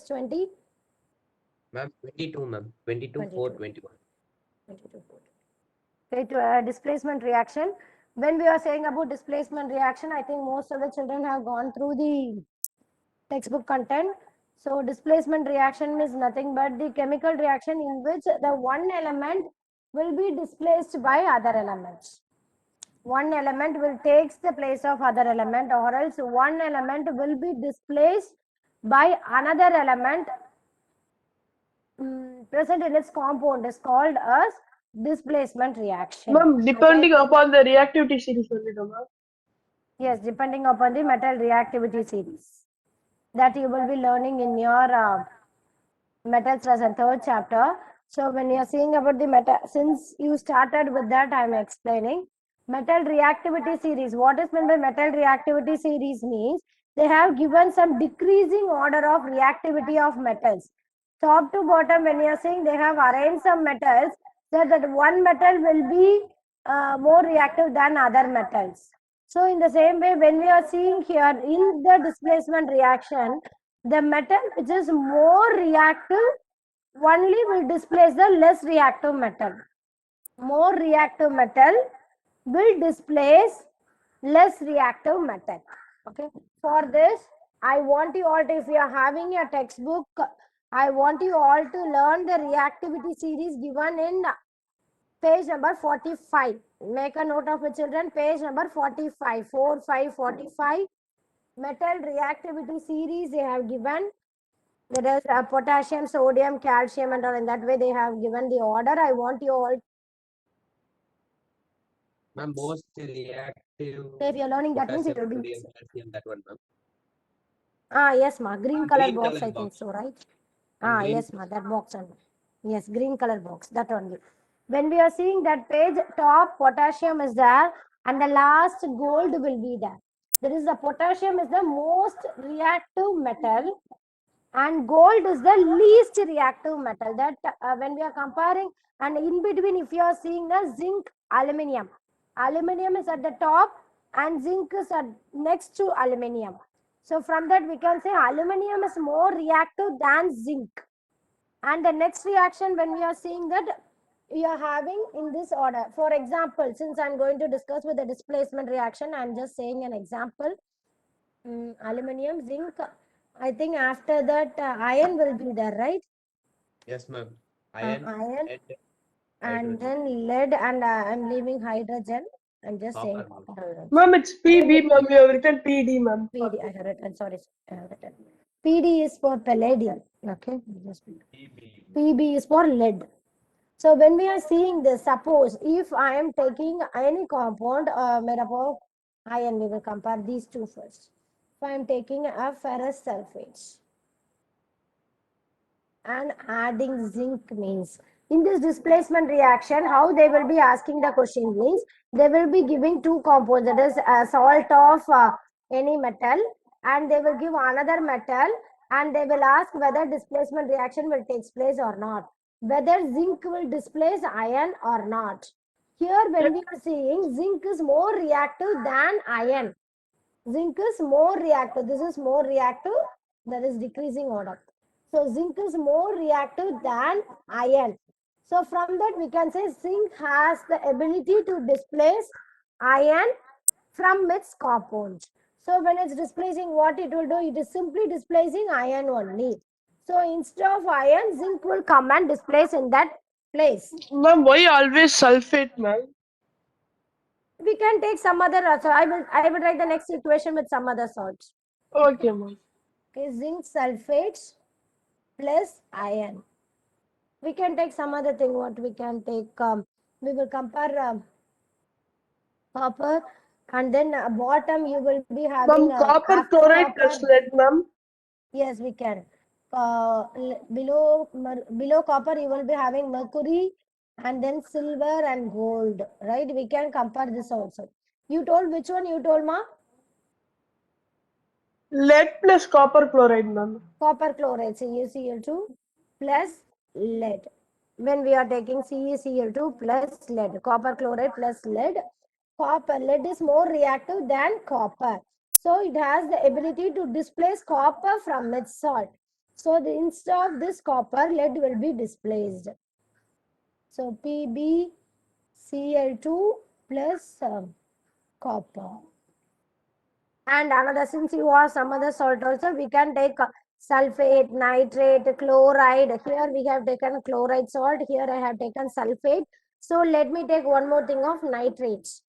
20? Ma'am, 22, ma'am. 22, 4, 21. 22, 4. Okay, displacement reaction. When we are saying about displacement reaction, I think most of the children have gone through the textbook content. So displacement reaction is nothing but the chemical reaction in which the one element will be displaced by other elements. One element will take the place of other element, or else one element will be displaced by another element present in its compound is called as displacement reaction. Ma'am, depending upon the reactivity series only, no, ma'am. Yes, depending upon the metal reactivity series that you will be learning in your metals lesson, third chapter. So when you are seeing about the metal, since you started with that, I am explaining metal reactivity series. What is meant by metal reactivity series means they have given some decreasing order of reactivity of metals. Top to bottom, when you are saying they have arranged some metals, so that one metal will be more reactive than other metals. So in the same way, when we are seeing here in the displacement reaction, the metal which is more reactive only will displace the less reactive metal. More reactive metal will displace less reactive metal. Okay. For this, I want you all to, if you are having a textbook, I want you all to learn the reactivity series given in page number 45. Make a note of it, children. Page number 45. 4, 5, 45. Metal reactivity series they have given. There is potassium, sodium, calcium, and all. In that way, they have given the order. I want you all. Ma'am, most reactive. So if you are learning that means it will be. Sodium, calcium, that one, ma'am. Yes, ma. Green color Green box, color I think box. so, right? Green. Yes, ma. That box only. Yes, green color box. That only. When we are seeing that page, top potassium is there, and the last gold will be there. There is the potassium is the most reactive metal, and gold is the least reactive metal. That when we are comparing, and in between, if you are seeing the zinc, aluminium is at the top, and zinc is at next to aluminium. So from that we can say aluminium is more reactive than zinc. And the next reaction, when we are seeing that, we are having in this order. For example, since I'm going to discuss with the displacement reaction, I'm just saying an example. Aluminium, zinc, I think after that iron will be there, right? Yes, ma'am. Iron, Iron, and and then lead, and I'm leaving hydrogen. I'm just saying copper. copper. Ma'am, it's PB, ma'am. You have written PD, ma'am. PD, I have written, sorry, I have written. PD is for palladium. Okay, PB is for lead. So when we are seeing this, suppose if I am taking any compound made up of iron, we will compare these two first. If I am taking a ferrous sulfate and adding zinc means, in this displacement reaction, how they will be asking the question means, they will be giving two compounds, that is a salt of any metal, and they will give another metal, and they will ask whether displacement reaction will take place or not, whether zinc will displace iron or not. Here when we are seeing zinc is more reactive than iron. Zinc is more reactive. This is more reactive. That is decreasing order. So zinc is more reactive than iron. So from that we can say zinc has the ability to displace iron from its compound. So when it's displacing, what it will do, it is simply displacing iron only. So instead of iron, zinc will come and displace in that place. Ma'am, why always sulfate, ma'am? We can take some other, so I will write the next equation with some other salts. Okay, ma'am. Okay, zinc sulfate plus iron. We can take some other thing. What we can take? We will compare copper, and then bottom you will be having Ma'am, copper after chloride copper. plus lead, ma'am. Yes, we can. Below copper you will be having mercury, and then silver and gold. Right? We can compare this also. You told which one? You told, ma? Lead plus copper chloride, ma'am. Copper chloride, CuCl2 plus lead. When we are taking CeCl2 plus lead, copper chloride plus lead, lead is more reactive than copper. So it has the ability to displace copper from its salt. So instead of this copper, lead will be displaced. So PbCl2 plus copper. And another, since you have some other salt also, we can take sulfate, nitrate, chloride. Here we have taken chloride salt. Here I have taken sulfate. So let me take one more thing of nitrates.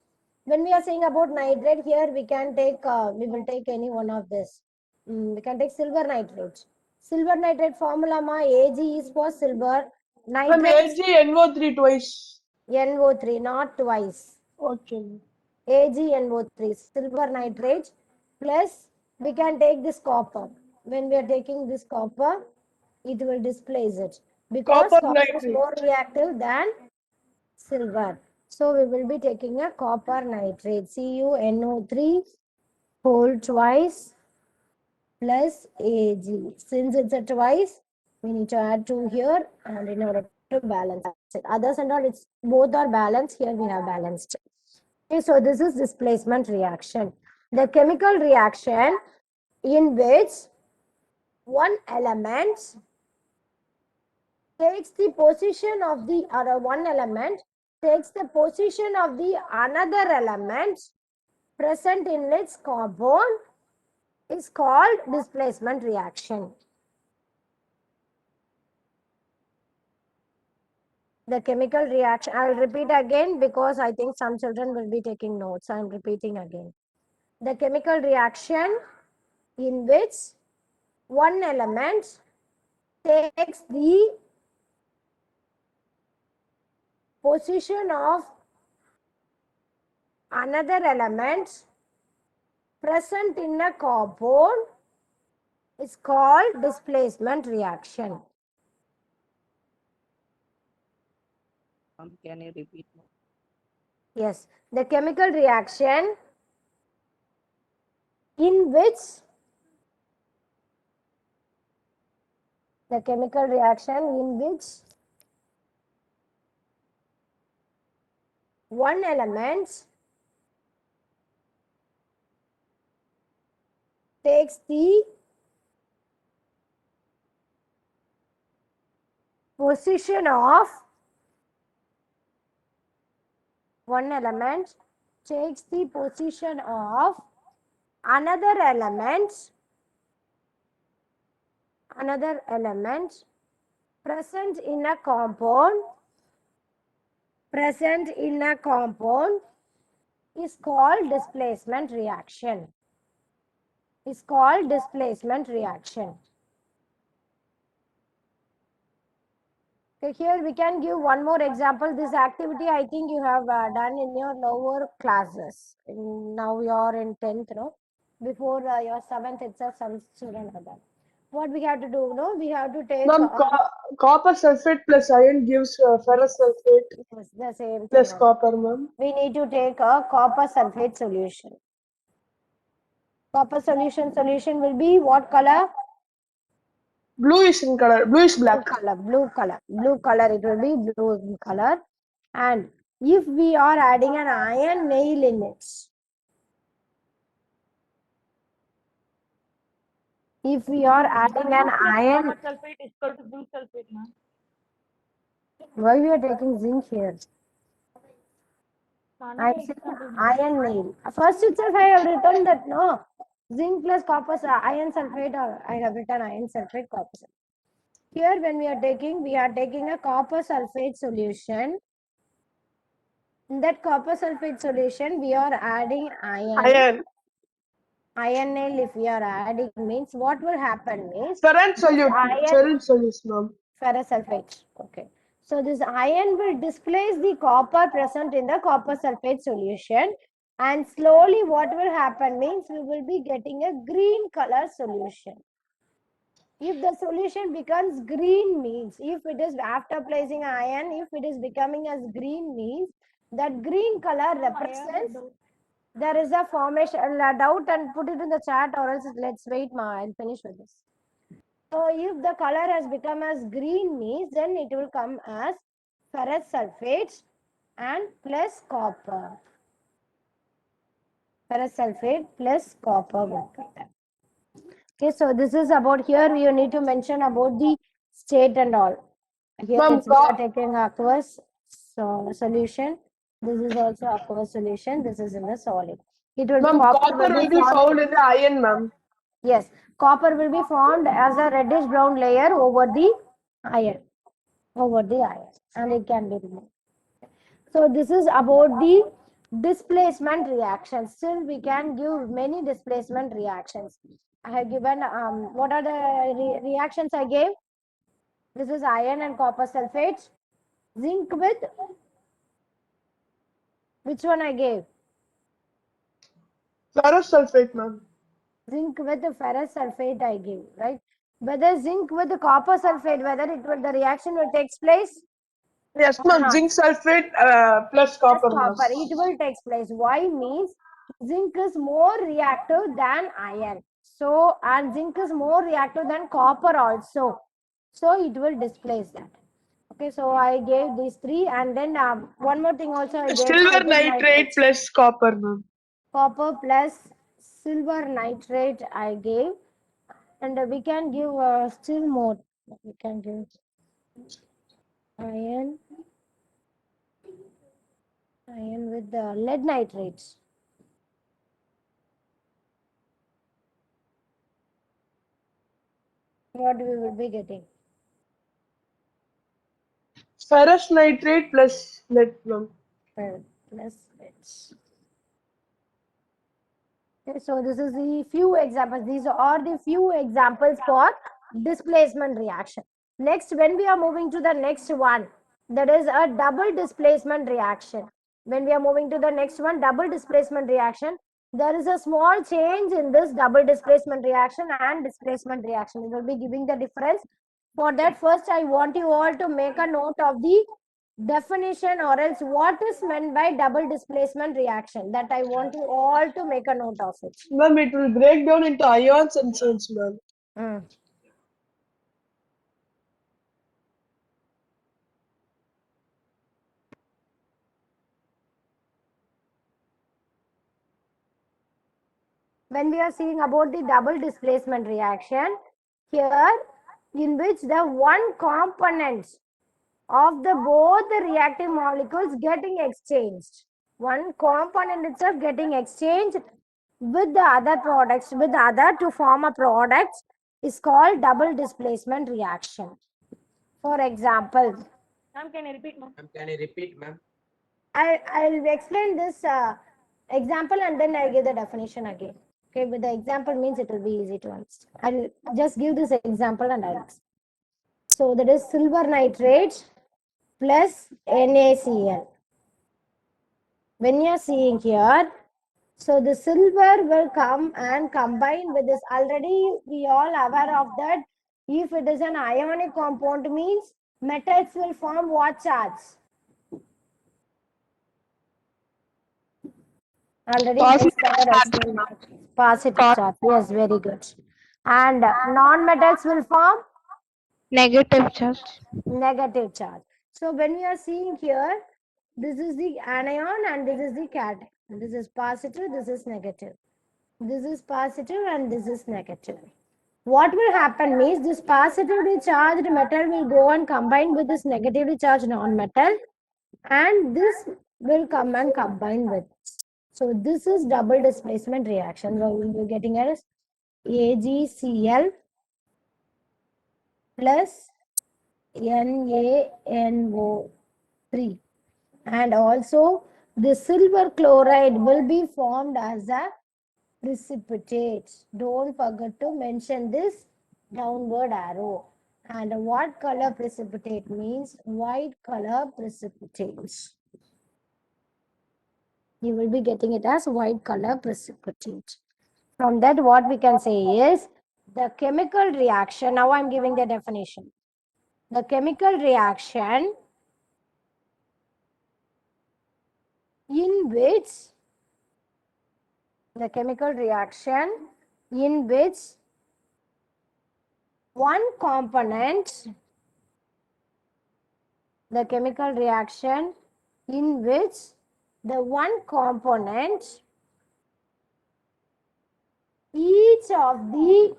When we are saying about nitrate, here we can take, we will take any one of this. We can take silver nitrate. Silver nitrate formula ma Ag is for silver. Ma'am, Nitrate AgNO3 twice. NO3, not twice. Okay, ma'am. AgNO3, silver nitrate, plus we can take this copper. When we are taking this copper, it will displace it because Copper copper is nitrate. more reactive than silver. So we will be taking a copper nitrate, CuNO3 whole twice plus Ag. Since it's a twice, we need to add 2 here, and in order to balance it. Others and all, it's both are balanced. Here we have balanced. Okay, so this is displacement reaction. The chemical reaction in which one element takes the position of the other one element takes the position of the another element present in its compound is called displacement reaction. The chemical reaction, I will repeat again because I think some children will be taking notes. I am repeating again. The chemical reaction in which one element takes the position of another element present in a compound is called displacement reaction. Can you repeat? Yes, the chemical reaction in which one element takes the position of another element present in a compound is called displacement reaction. Okay, here we can give one more example. This activity I think you have done in your lower classes. Now you are in 10th, no? Before your 7th itself, some student have done. What we have to do, no? We have to take Ma'am, copper sulfate plus iron gives ferrous sulfate yes, the same plus thing. copper, ma'am. We need to take a copper sulfate solution. Copper solution will be what color? Bluish in color, bluish black. Blue color. It will be blue in color. And if we are adding an iron nail in it, Copper sulfate is equal to zinc sulfate, ma'am. why we are taking zinc here? I am It's saying iron nail. First itself I have written that no, zinc plus copper iron sulfate, or I have written iron sulfate copper sulfate. Here when we are taking a copper sulfate solution. In that copper sulfate solution, we are adding iron. Iron nail, if we are adding, means what will happen means Ferrous solute, iron ma'am. ferrous sulfate. Okay. So this iron will displace the copper present in the copper sulfate solution, and slowly what will happen means we will be getting a green color solution. If the solution becomes green means, if it is after placing iron, if it is becoming as green means, that green color represents there is a formation, doubt and put it in the chat, or else let's wait, I'll finish with this. So if the color has become as green means, then it will come as ferrous sulfate and plus copper. Ferrous sulfate plus copper will come. Okay, so this is about here you need to mention about the state and all. Here Ma'am, we are taking aqueous solution. This is also aqueous solution. This is in the solid. It will Ma'am, copper copper will be formed. found in the iron, ma'am. Yes, copper will be formed as a reddish brown layer over the iron. And it can be removed. So this is about the displacement reactions. Still we can give many displacement reactions. I have given what are the reactions I gave? This is iron and copper sulfate. Zinc with which one I gave? Ferrous sulfate, ma'am. Zinc with the ferrous sulfate I gave, right? Whether zinc with the copper sulfate, whether the reaction will take place Yes, or ma'am. not. Zinc sulfate plus Plus copper, ma'am. copper, it will take place. Why means zinc is more reactive than iron. So, and zinc is more reactive than copper also. So, it will displace that. Okay, so I gave these three, and then one more thing also I gave. Silver nitrate plus copper, ma'am. Copper plus silver nitrate I gave, and we can give still more. We can give iron with the lead nitrate. What we will be getting? Ferrous nitrate plus lead, ma'am. Plus lead. Okay, so this is the few examples. These are the few examples for displacement reaction. Next, when we are moving to the next one, that is a double displacement reaction. When we are moving to the next one, double displacement reaction, there is a small change in this double displacement reaction and displacement reaction. We will be giving the difference. For that, first I want you all to make a note of the definition, or else what is meant by double displacement reaction. That I want you all to make a note of it. Ma'am, it will break down into ions and salts, ma'am. When we are seeing about the double displacement reaction, here in which the one component of the both the reactive molecules getting exchanged. One component itself getting exchanged with the other products, with the other to form a product is called double displacement reaction. For example, Ma'am, can you repeat, ma'am? Ma'am, can you repeat, ma'am? I'll explain this example and then I'll give the definition again. Okay, with the example means it will be easy to understand. I'll just give this example and I'll explain. So that is silver nitrate plus NaCl. When you are seeing here, so the silver will come and combine with this. Already we all aware of that. If it is an ionic compound means metals will form what charge? Already positive charge. Yes, very good. And non-metals will form Negative charge. negative charge. So when we are seeing here, this is the anion and this is the cation. This is positive, this is negative. This is positive and this is negative. What will happen means this positively charged metal will go and combine with this negatively charged non-metal, and this will come and combine with. So this is double displacement reaction. So we will be getting as AgCl plus NaNO3, and also the silver chloride will be formed as a precipitate. Don't forget to mention this downward arrow. And what color precipitate means? White color precipitate. You will be getting it as white color precipitate. From that, what we can say is the chemical reaction. Now I'm giving the definition. The chemical reaction in which one component, the chemical reaction in which the one component, each of the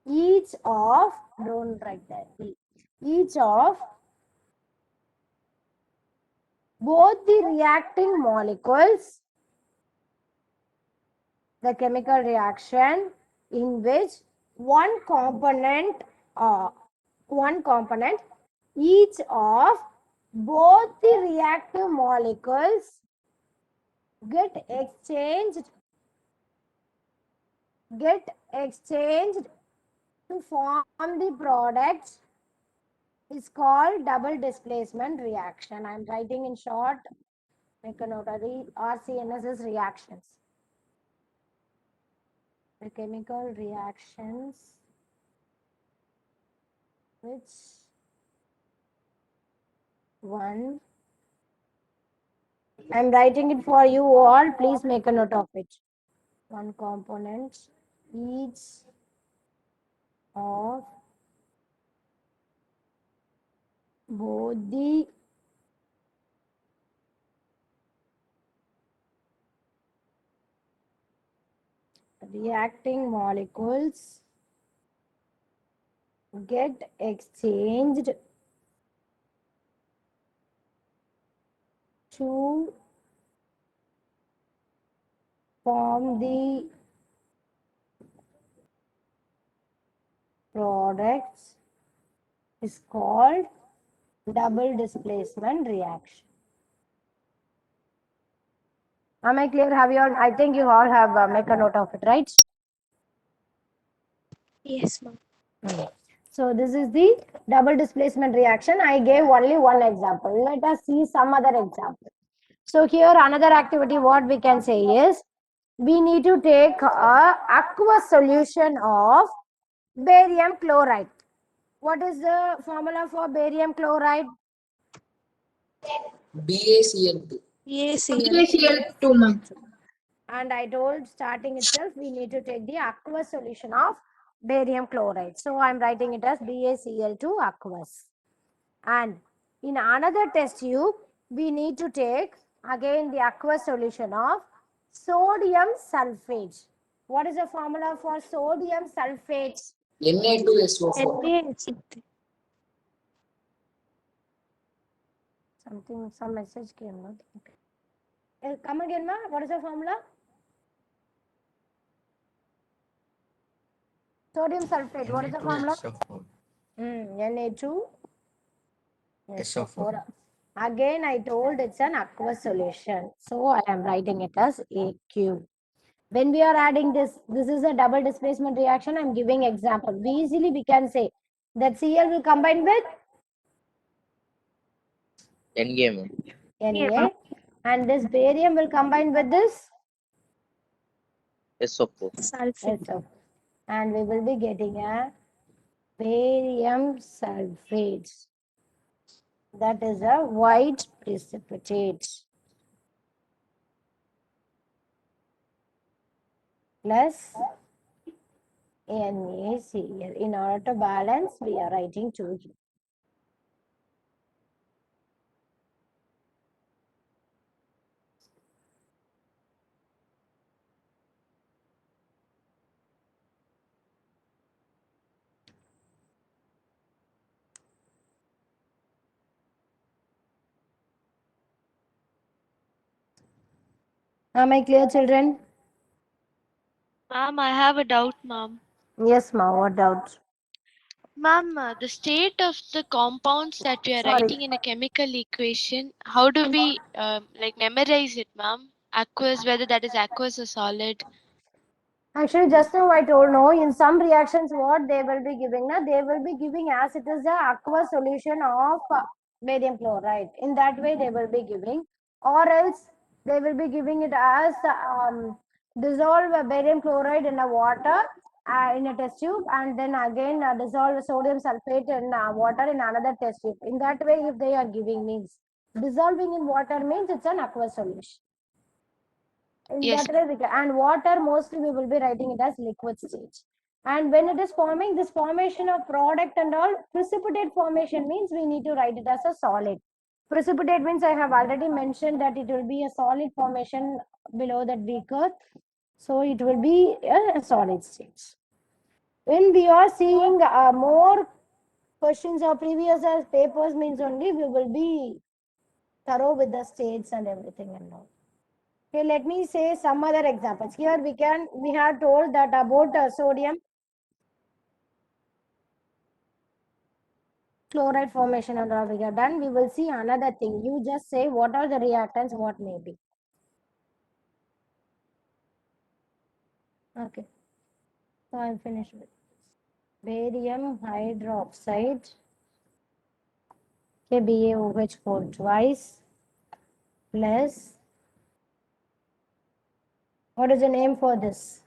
each of, don't write that, each of both the reacting molecules, the chemical reaction in which one component, each of both the reactive molecules get exchanged to form the product is called double displacement reaction. I am writing in short, make a note of the RCNSS reactions. The chemical reactions which one, I am writing it for you all, please make a note of it. One component each of both the reacting molecules get exchanged to form the products is called double displacement reaction. Am I clear? Have you all? I think you all have make a note of it, right? Yes, ma'am. So this is the double displacement reaction. I gave only one example. Let us see some other example. So here another activity what we can say is we need to take a aqueous solution of barium chloride. What is the formula for barium chloride? BaCl2. BaCl2, ma'am. And I told starting itself we need to take the aqueous solution of barium chloride. So I am writing it as BaCl2 aqueous. And in another test tube, we need to take again the aqueous solution of sodium sulfate. What is the formula for sodium sulfate? Na2SO4. Some message came out. Okay. Come again, ma. What is the formula? Sodium sulfate. What is the formula? Na2 SO4. Again, I told it's an aqueous solution. So I am writing it as AQ. When we are adding this is a double displacement reaction. I'm giving example. We can say that Cl will combine with Na, and this barium will combine with this SO4. And we will be getting a barium sulfate. That is a white precipitate plus NaCl. In order to balance, we are writing 2 here. Am I clear, children? Ma'am, I have a doubt, ma'am. Yes, ma. What doubt? Ma'am, the state of the compounds that we are Sorry. writing in a chemical equation, how do we like memorize it, ma'am? Aqueous, whether that is aqueous or solid. Actually, just now I told no. In some reactions, what they will be giving, na, they will be giving as it is the aqueous solution of barium chloride. In that way, they will be giving, or else they will be giving it as dissolve barium chloride in a water in a test tube, and then again dissolve sodium sulfate in water in another test tube. In that way, if they are giving means dissolving in water means it's an aqueous solution. In Yes. that way we can, and water mostly we will be writing it as liquid stage. And when it is forming this formation of product and all, precipitate formation means we need to write it as a solid. Precipitate means I have already mentioned that it will be a solid formation below that beaker. So it will be a solid stage. When we are seeing more questions or previous papers means only we will be thorough with the states and everything and all. Okay, let me say some other examples. Here we have told that about sodium chloride formation and all we have done. We will see another thing. You just say what are the reactants, what may be. Okay. So I'm finished with barium hydroxide. Okay, BaOH 4 twice plus. What is the name for this?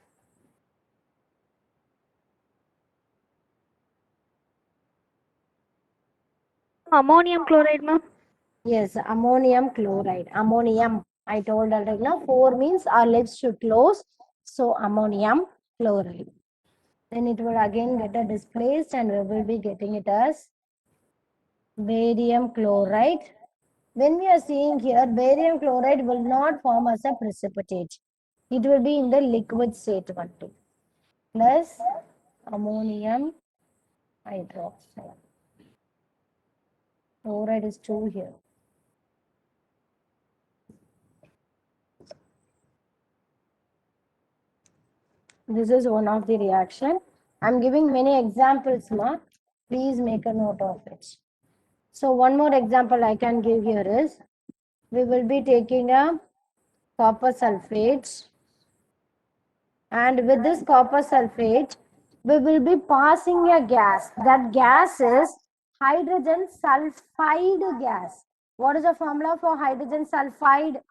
Ammonium chloride, ma'am. Yes, ammonium chloride. Ammonium. I told already. Now 4 means our lips should close. So ammonium chloride. Then it will again get displaced and we will be getting it as barium chloride. When we are seeing here, barium chloride will not form as a precipitate. It will be in the liquid state only. Plus ammonium hydroxide. Chloride is 2 here. This is one of the reaction. I'm giving many examples, ma. Please make a note of it. So one more example I can give here is, we will be taking a copper sulfate, and with this copper sulfate, we will be passing a gas. That gas is hydrogen sulfide gas. What is the formula for hydrogen sulfide?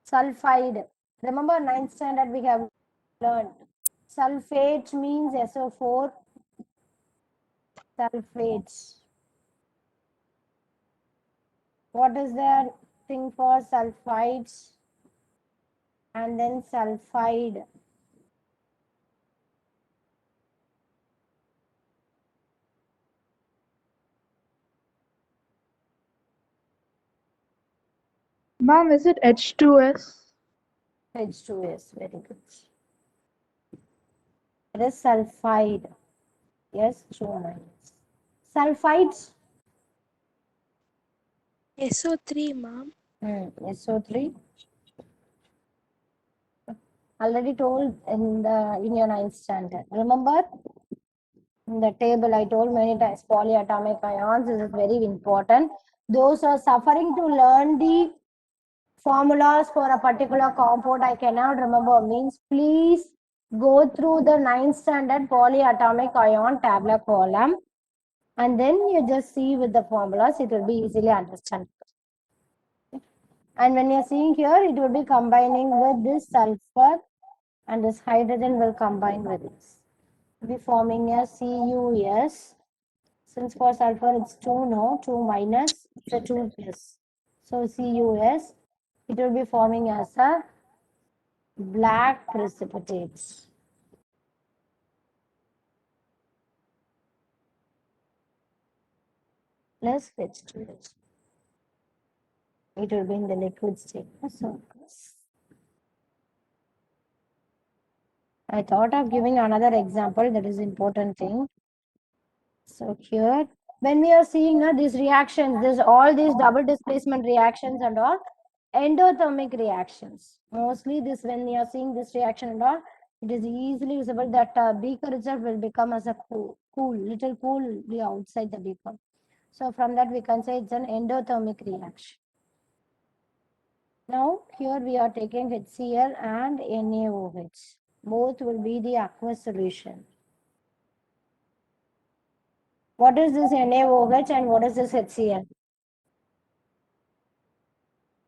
Sulfide. Remember 9th standard we have learned. Sulfate means SO4. Sulfates. What is the thing for sulfides? And then sulfide. Ma'am, is it H2S? H2S. Very good. It is sulfide. Yes, 2 minus. Sulfides. SO3, ma'am. SO3. Already told in your 9th standard. Remember? In the table I told many times, polyatomic ions. This is very important. Those who are suffering to learn the formulas for a particular compound I cannot remember means, please go through the 9th standard polyatomic ion tabular column and then you just see with the formulas, it will be easily understandable. And when you're seeing here, it will be combining with this sulfur and this hydrogen will combine with this. Be forming a CuS. Since for sulfur it's 2, no, 2 minus, it's a 2 plus. So CuS, it will be forming as a black precipitate. Plus H2H. It will be in the liquid state. So I thought of giving another example, that is important thing. So here, when we are seeing these reactions, all these double displacement reactions and all, endothermic reactions. Mostly this, when you are seeing this reaction and all, it is easily visible that beaker itself will become as a little cool outside the beaker. So from that we can say it's an endothermic reaction. Now here we are taking HCl and NaOH. Both will be the aqueous solution. What is this NaOH and what is this HCl?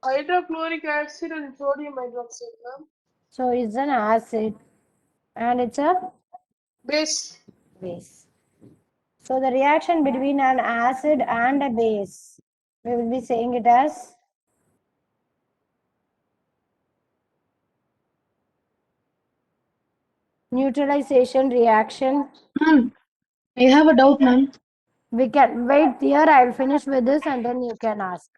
Hydrochloric acid and sodium hydroxide, ma'am. So it's an acid and it's a Base. base. So the reaction between an acid and a base, we will be saying it as neutralization reaction. I have a doubt, ma'am. We can wait here. I'll finish with this and then you can ask.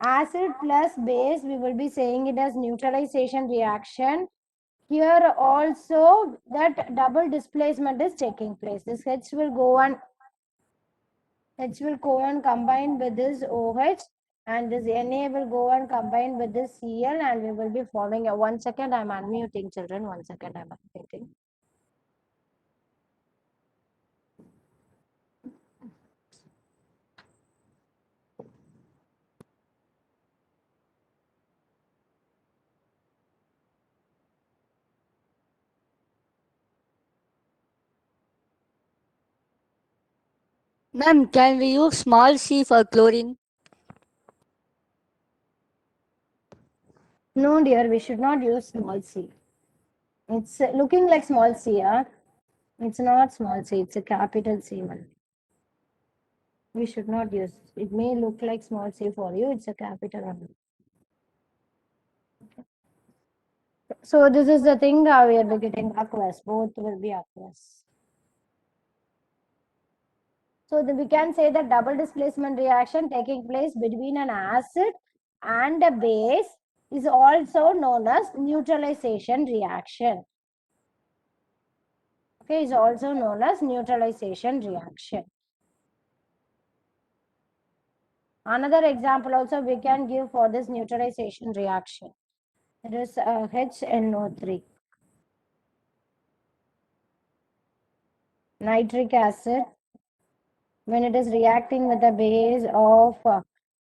Acid plus base, we will be saying it as neutralization reaction. Here also that double displacement is taking place. This H will go on combine with this OH, and this Na will go and combine with this Cl, and we will be following. 1 second, I'm unmuting, children. 1 second, I'm unmuting. Ma'am, can we use small c for chlorine? No, dear, we should not use small c. It's looking like small c, huh? It's not small c, it's a capital C one. We should not use. It may look like small c for you, it's a capital one. So this is the thing, we are getting aqueous. Both will be aqueous. So we can say that double displacement reaction taking place between an acid and a base is also known as neutralization reaction. Okay, is also known as neutralization reaction. Another example also we can give for this neutralization reaction. It is HNO3. Nitric acid, when it is reacting with the base of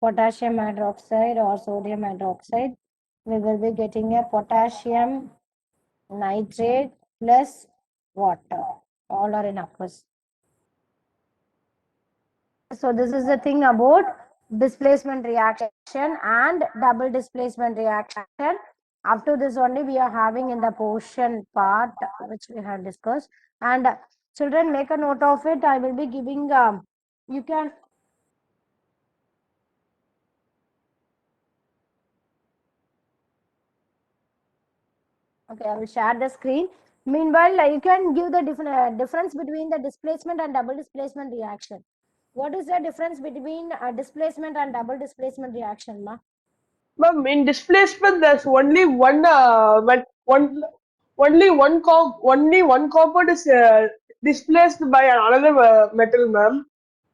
potassium hydroxide or sodium hydroxide, we will be getting a potassium nitrate plus water. All are in aqueous. So this is the thing about displacement reaction and double displacement reaction. Up to this only we are having in the portion part which we have discussed. And children, make a note of it. I will be giving, you can okay, I will share the screen. Meanwhile, you can give the difference between the displacement and double displacement reaction. What is the difference between displacement and double displacement reaction, ma? Ma'am, in displacement, there's only one only one compound is displaced by another metal, ma'am.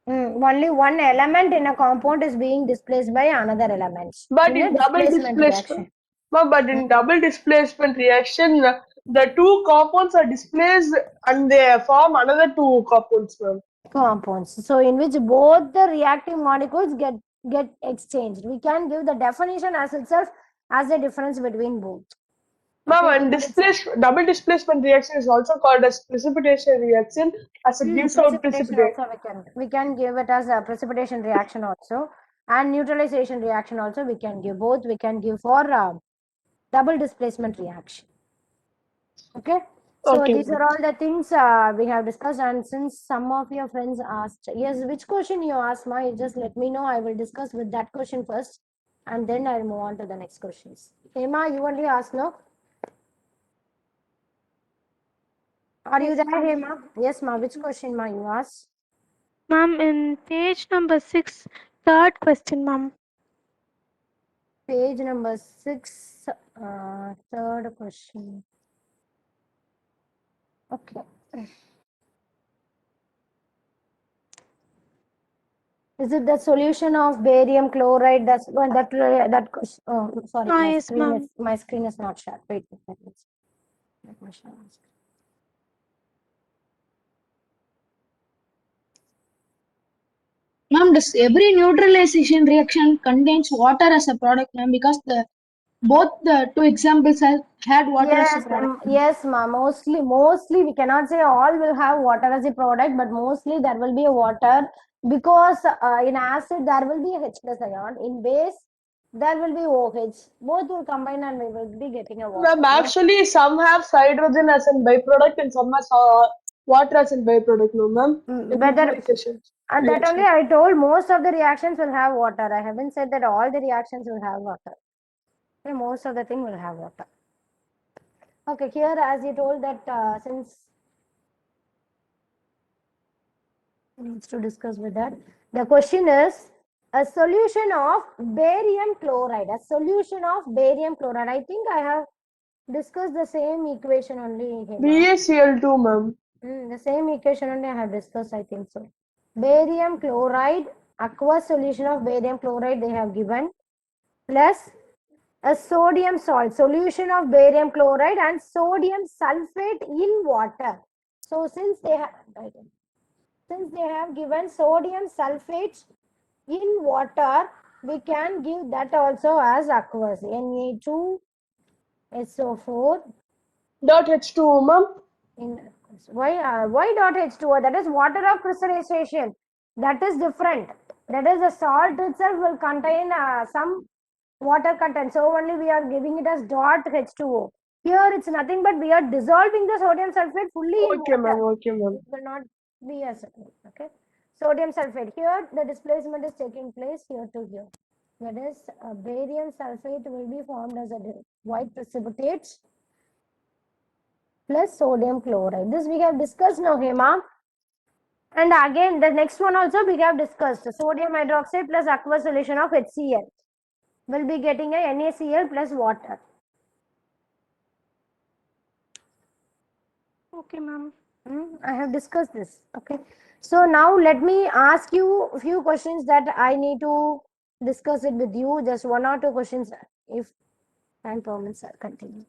Only one element in a compound is being displaced by another element. But In a in double displacement reaction. displacement, ma'am, but in double displacement reaction, the two compounds are displaced and they form another two compounds, ma'am. Compounds. So in which both the reactive molecules get exchanged. We can give the definition as itself as the difference between both. Ma'am, Okay, and here it's double displacement reaction is also called as precipitation reaction, as it gives out precipitation precipitate. also we can give it as a precipitation reaction also, and neutralization reaction also we can give. Both we can give for double displacement reaction. Okay. So Okay, these ma'am. are all the things we have discussed. And since some of your friends asked, yes, which question you asked, ma, you just let me know. I will discuss with that question first, and then I'll move on to the next questions. Hema, you only ask, no? Are you there, Hema? Yes, ma. Which question, ma, you asked? Ma'am, in page number 6, third question, ma'am. Page number 6, third question. Okay. Is it the solution of barium chloride? That's one that question. Oh, sorry, Ah, my yes, screen ma'am. is not shared. Wait, let me see. Let me share my screen. Ma'am, does every neutralization reaction contains water as a product, ma'am? Because both the two examples had water as a product. Yes, ma. Mostly we cannot say all will have water as a product, but mostly there will be a water because in acid there will be a H plus ion. In base there will be OH. Both will combine and we will be getting a water. Ma'am, actually, some have hydrogen as a byproduct and some has water as a byproduct, no, ma'am. In Whether neutralization and that only reaction. I told most of the reactions will have water. I haven't said that all the reactions will have water. Okay, most of the thing will have water. Okay, here as you told that since needs to discuss with that. The question is a solution of barium chloride. A solution of barium chloride. I think I have discussed the same equation only here. BaCl2, ma'am. The same equation only I have discussed, I think so. Barium chloride, aqueous solution of barium chloride they have given, plus a sodium salt, solution of barium chloride and sodium sulfate in water. So since they have given sodium sulfate in water, we can give that also as aqueous. Na2SO4 Dot H2O, ma'am. in why dot H2O? That is water of crystallization. That is different. That is the salt itself will contain some water content. So only we are giving it as dot H2O. Here it's nothing but we are dissolving the sodium sulfate fully in Okay, ma'am. water. Okay, ma'am. It will not be as okay. Sodium sulfate. Here the displacement is taking place here to here. That is barium sulfate will be formed as a white precipitate plus sodium chloride. This we have discussed now, Hema. And again, the next one also we have discussed. Sodium hydroxide plus aqueous solution of HCl. Will be getting a NaCl plus water. Okay, ma'am. I have discussed this. Okay. So now let me ask you a few questions that I need to discuss it with you. Just 1 or 2 questions if time permits. I'll continue.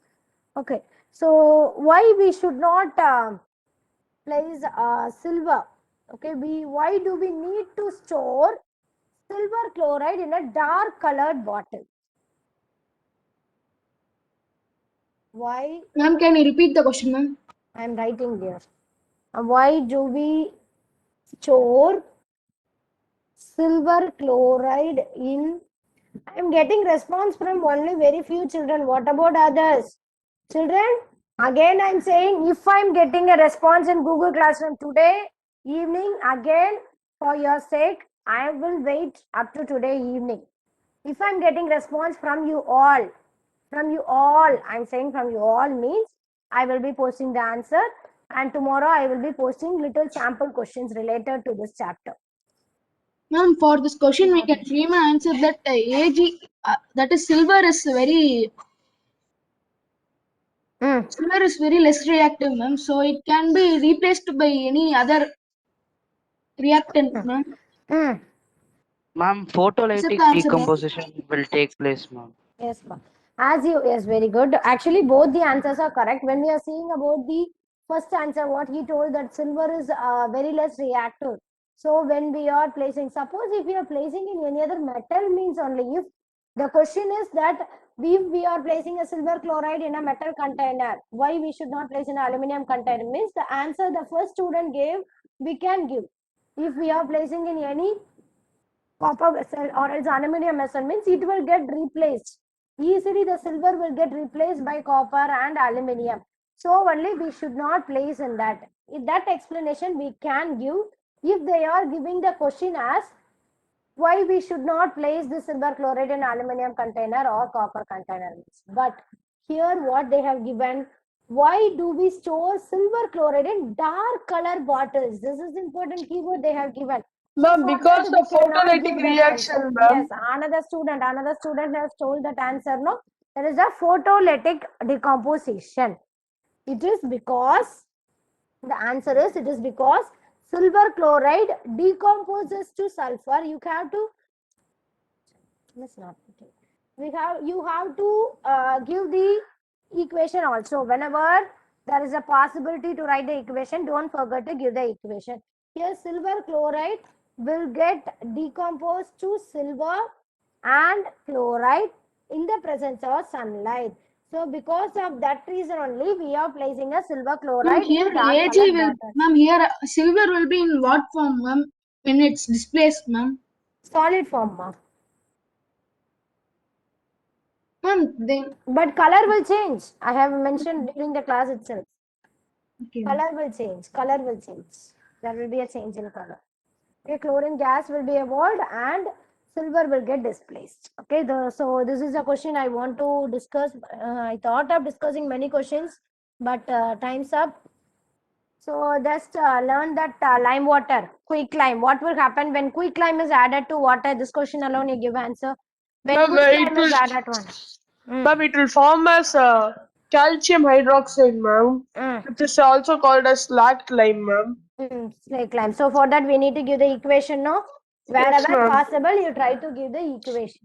Okay. So why we should not place silver? Okay. Why do we need to store silver chloride in a dark colored bottle? Why? Ma'am, can you repeat the question, ma'am? I am writing here. Why do we store silver chloride in? I am getting response from only very few children. What about others? Children, again I am saying, if I am getting a response in Google Classroom today evening, again for your sake, I will wait up to today evening. If I am getting response from you all, I am saying from you all means I will be posting the answer, and tomorrow I will be posting little sample questions related to this chapter. Ma'am, for this question, we can freely answer that Ag, that is silver is very silver is very less reactive, ma'am. So it can be replaced by any other reactant, ma'am. Ma'am, Is photolytic that the answer, ma'am? decomposition will take place, ma'am. Yes, ma'am. Yes, very good. Actually, both the answers are correct. When we are seeing about the first answer, what he told that silver is very less reactive. So when we are placing, suppose if we are placing in any other metal means only, if the question is that we are placing a silver chloride in a metal container, why we should not place in an aluminum container means the answer the first student gave, we can give. If we are placing in any copper vessel or else aluminum vessel means it will get replaced. Easily the silver will get replaced by copper and aluminum. So only we should not place in that. In that explanation we can give if they are giving the question as why we should not place the silver chloride in aluminum container or copper container. But here what they have given, why do we store silver chloride in dark color bottles? This is important keyword they have given. Ma'am, For because that, of we cannot photolytic give that reaction, answer. ma'am. Yes, another student has told that answer. No, there is a photolytic decomposition. It is because the answer is it is because silver chloride decomposes to sulfur. You have to you have to give the equation also. Whenever there is a possibility to write the equation, don't forget to give the equation. Here silver chloride will get decomposed to silver and chloride in the presence of sunlight. So because of that reason only we are placing a silver Ma'am, chloride here in dark Ag colored will, bottles. ma'am, here silver will be in what form, ma'am? When it's displaced, ma'am? Solid form, ma'am. Ma'am, then But color will change. I have mentioned during the class itself. okay. Color will change. Color will change. There will be a change in color. Okay, chlorine gas will be evolved and silver will get displaced. Okay, so this is a question I want to discuss. I thought of discussing many questions, but time's up. So just learn that lime water, quick lime. What will happen when quick lime is added to water? This question alone you give answer. When Ma'am, quick it lime is will, added to one. ma'am, it will form as calcium hydroxide, ma'am. It is also called as slacked lime, ma'am. Snake lime. So for that we need to give the equation, no? Wherever ma'am. possible, you try to give the equation.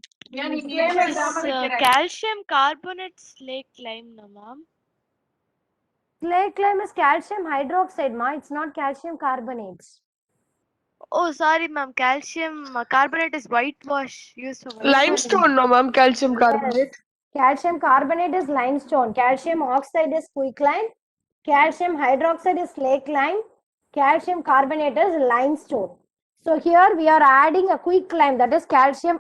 Calcium carbonate slake lime, no, ma'am. Slake lime is calcium hydroxide, ma. It's not calcium carbonate. Oh, sorry, ma'am. Calcium carbonate is whitewash used for whitewash. Limestone, no, ma'am. Calcium carbonate. Calcium carbonate is limestone. Calcium oxide is quicklime. Calcium hydroxide is slake lime. Calcium carbonate is limestone. So here we are adding a quicklime, that is calcium.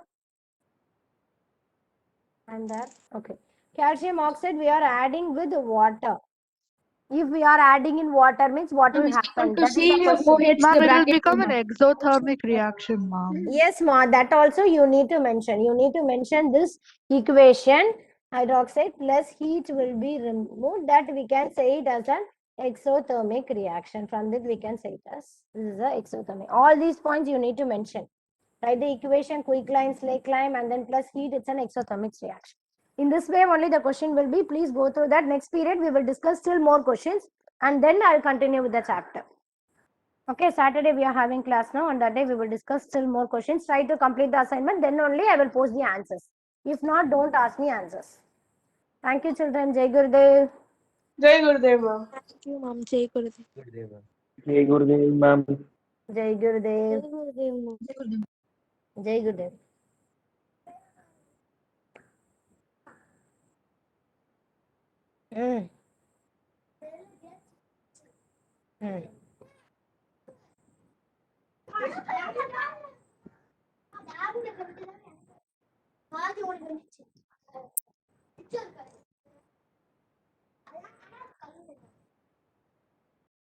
And that, okay. Calcium oxide we are adding with water. If we are adding in water means what will happen? To That is see the who question. hits the Ma'am, it will bracket. become an exothermic reaction, ma'am. Yes, ma, that also you need to mention. You need to mention this equation. Hydroxide plus heat will be removed. That we can say it as an exothermic reaction. From that we can say it as this is a exothermic. All these points you need to mention. Write the equation, quicklime, slake lime, and then plus heat, it's an exothermic reaction. In this way only the question will be. Please go through that. Next period we will discuss still more questions and then I'll continue with the chapter. Okay, Saturday we are having class now. On that day we will discuss still more questions. Try to complete the assignment. Then only I will post the answers. If not, don't ask me answers. Thank you, children. Jai Gurudev. Jai Gurudev, ma'am. Thank you, ma'am. Jai Gurudev. Good day, ma'am. Jai Gurudev, ma'am. Jai Gurudev. Jai Gurudev. Mm. Mm.